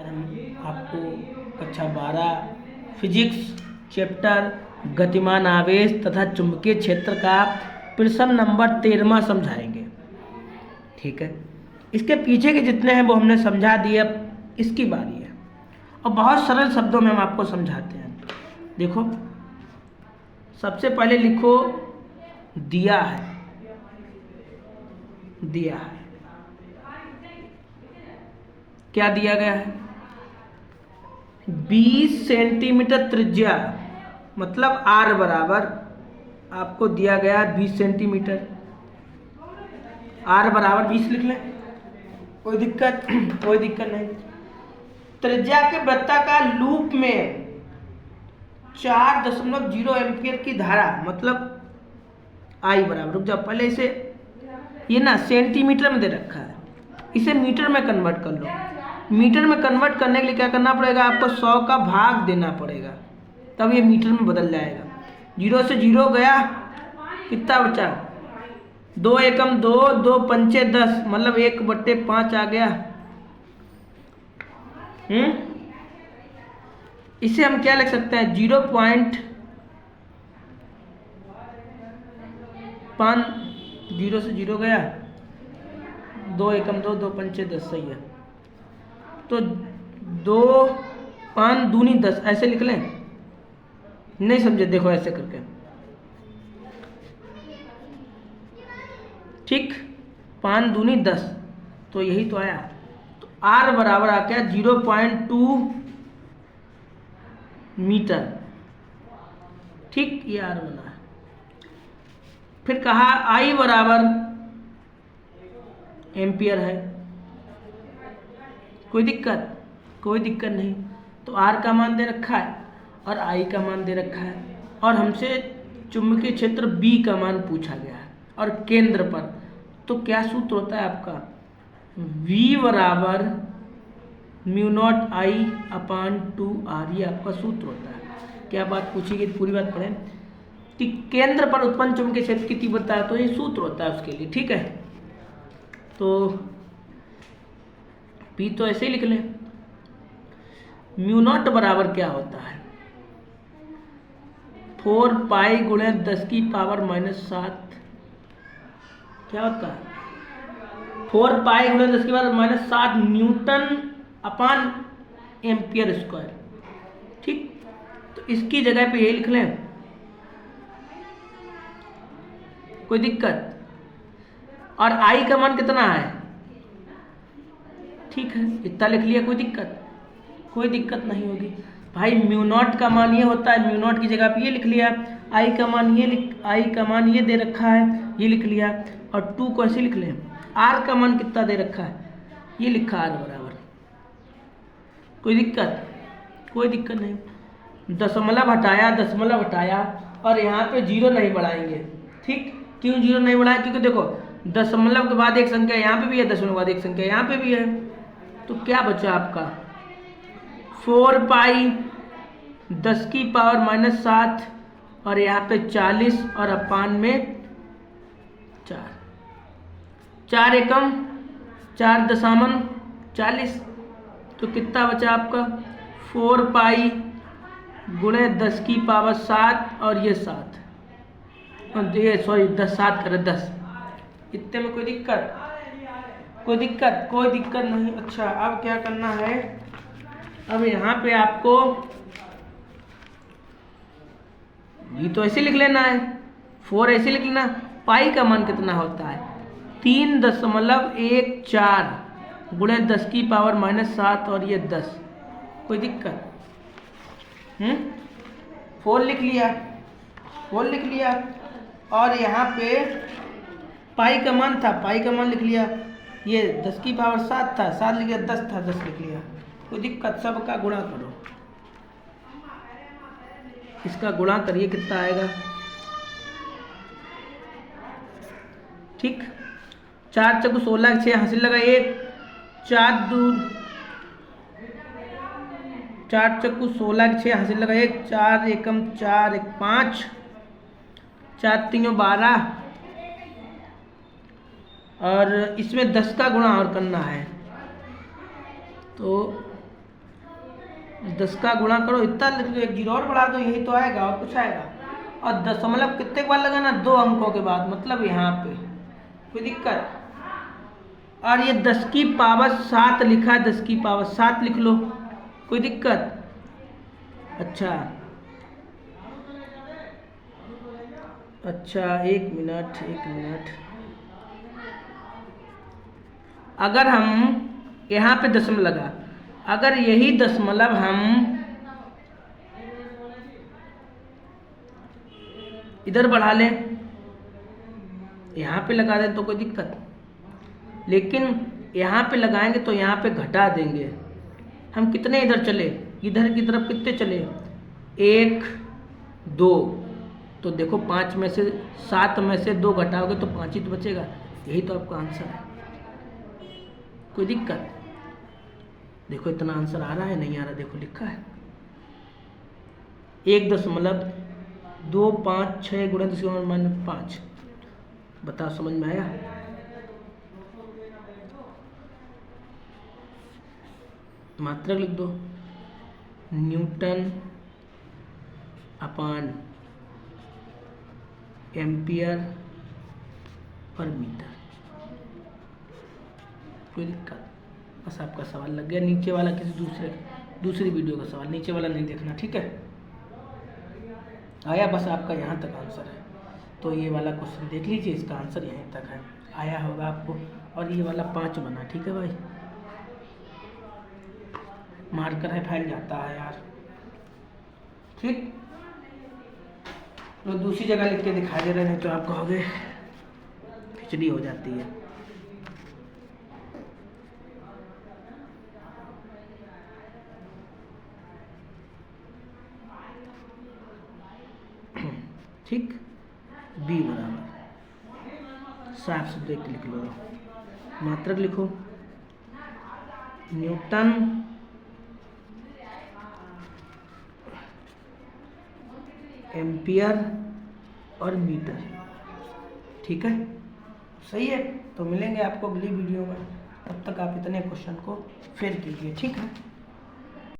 आपको कक्षा 12 physics chapter गतिमान आवेश तथा चुंबकीय क्षेत्र का प्रश्न नंबर 13वां समझाएंगे। ठीक है, इसके पीछे के जितने हैं वो हमने समझा दिए, अब इसकी बारी है और बहुत सरल शब्दों में हम आपको समझाते हैं। देखो, सबसे पहले लिखो दिया है, दिया है, क्या दिया गया है? 20 सेंटीमीटर त्रिज्या, मतलब R बराबर आपको दिया गया 20 सेंटीमीटर, R बराबर 20 लिख लें, कोई दिक्कत नहीं। त्रिज्या के वृत्ताकार लूप में 4.0 एम्पियर की धारा, मतलब I बराबर, रुक जाओ पहले इसे, ये ना सेंटीमीटर में दे रखा है, इसे मीटर में कन्वर्ट कर लो। मीटर में कन्वर्ट करने के लिए क्या करना पड़ेगा? आपको 100 का भाग देना पड़ेगा, तब ये मीटर में बदल जाएगा। 0 से 0 गया, कितना बचा? 2 एकम 2, 2 पंचे 10, मतलब 1/5 आ गया। इसे हम क्या लिख सकते हैं? 0.5, 0 से 0 गया, 2 एकम 2, 2 पंचे 10, सही है। तो 2 5 दूनी 10, ऐसे लिख लें? नहीं समझे? देखो ऐसे करके, ठीक, 5 दूनी 10, तो यही तो आया। तो R बराबर आ गया 0.2 मीटर, ठीक, ये R बना है। फिर कहा I बराबर एम्पियर है, कोई दिक्कत नहीं। तो R का मान दे रखा है और I का मान दे रखा है, और हमसे चुंबकीय क्षेत्र B का मान पूछा गया है और केंद्र पर। तो क्या सूत्र होता है आपका? V बराबर μ0I/2R, ये आपका सूत्र होता है। क्या बात पूछी गई, पूरी बात पढ़ें कि केंद्र पर उत्पन्न चुंबकीय क्षेत्र की तीव्रता है, तो ये सूत्र होता है उसके लिए। ठीक है, तो P तो ऐसे ही लिख लें। μ0 बराबर क्या होता है? 4 पाई गुणे 10⁻⁻7, क्या होता है? 4 पाई गुणे 10⁻⁻7 न्यूटन अपान एम्पियर स्क्वायर। ठीक, तो इसकी जगह पे ये लिख लें, कोई दिक्कत? और I का मान कितना है? ठीक है, इतना लिख लिया, कोई दिक्कत नहीं होगी भाई। μ0 का मान ये होता है, μ0 की जगह पे ये लिख लिया। I का मान ये दे रखा है, ये लिख लिया। और 2 को ऐसे लिख लें। R का मान कितना दे रखा है? ये लिखा R बराबर, कोई दिक्कत नहीं। दशमलव हटाया और यहाँ पे 0 नहीं बढ़ाएंगे। ठीक, क्यों 0 नहीं बढ़ाएं? क्योंकि देखो, दशमलव के बाद एक संख्या यहाँ पे भी है, दशमलव के बाद एक संख्या यहाँ पे भी है, तो क्या बचा आपका? 4 पाई 10⁻⁻7 और यहाँ पे 40 और अपान में 4 एकम 4.40, तो कितना बचा आपका? 4 पाई गुणे 10⁻7 और ये 7, ये सॉरी 10 7 करे 10, इतने में कोई दिक्कत नहीं। अच्छा, अब क्या करना है? अब यहाँ पे आपको ये तो ऐसे लिख लेना है, 4 ऐसे लिख लेना। पाई का मान कितना होता है? 3.14 गुणे 10⁻⁻7 और ये 10, कोई दिक्कत? 4 लिख लिया और यहाँ पे पाई का मान लिख लिया। ये 10⁻7 था, 7 लिख लिया, 10 था, 10 लिख लिया, कोई दिक्कत? सबका गुणा करो, इसका गुणा करिए, कितना आएगा? ठीक, 4 चक्कू 16, 6 हासिल लगा 1, 4 चक्कू 16, 6 हासिल लगा 1, 4 एकम 4 1 5, 4 3 12, और इसमें 10 का गुणा और करना है, तो 10 का गुणा करो, इतना लिख दो, एक जीरो और बढ़ा दो, यही तो आएगा और कुछ आएगा। और दशमलव कितने बार लगाना, 2 अंकों के बाद, मतलब यहाँ पे कोई दिक्कत। और ये 10 की पावर 7 लिखा है, 10 की पावर 7 लिख लो, कोई दिक्कत। अच्छा एक मिनट, अगर हम यहाँ पे दशमलव लगा, अगर यही दशमलव हम इधर बढ़ा लें, यहाँ पे लगा दें तो कोई दिक्कत, लेकिन यहाँ पे लगाएंगे तो यहाँ पे घटा देंगे। हम कितने इधर चले, इधर की तरफ कितने चले, 1 2, तो देखो 5 में से 7 में से 2 घटाओगे तो 5 ही तो बचेगा। यही तो आपका आंसर है, कोई दिक्कत। देखो इतना आंसर आ रहा है, नहीं आ रहा, देखो लिखा है 1.256 गुणा 10⁻5। बताओ समझ में आया। मात्रक लिख दो, Newton upon ampere per metre, कोई दिक्कत। बस आपका सवाल लग गया। नीचे वाला किसी दूसरी वीडियो का सवाल, नीचे वाला नहीं देखना, ठीक है। आया, बस आपका यहाँ तक आंसर है, तो ये वाला क्वेश्चन देख लीजिए, इसका आंसर यहीं तक है, आया होगा आपको। और ये वाला 5 बना, ठीक है भाई। मार्कर है, फैल जाता है यार, ठीक। लोग दूसरी जगह लिख के दिखा दे रहे हैं तो आप कहोगे खिचड़ी हो जाती है। ठीक, बी बराबर, साफ से देख के लिख लो। मात्रक लिखो, न्यूटन एम्पियर और मीटर, ठीक है, सही है। तो मिलेंगे आपको अगली वीडियो में, तब तक आप इतने क्वेश्चन को फिर कीजिए, ठीक है।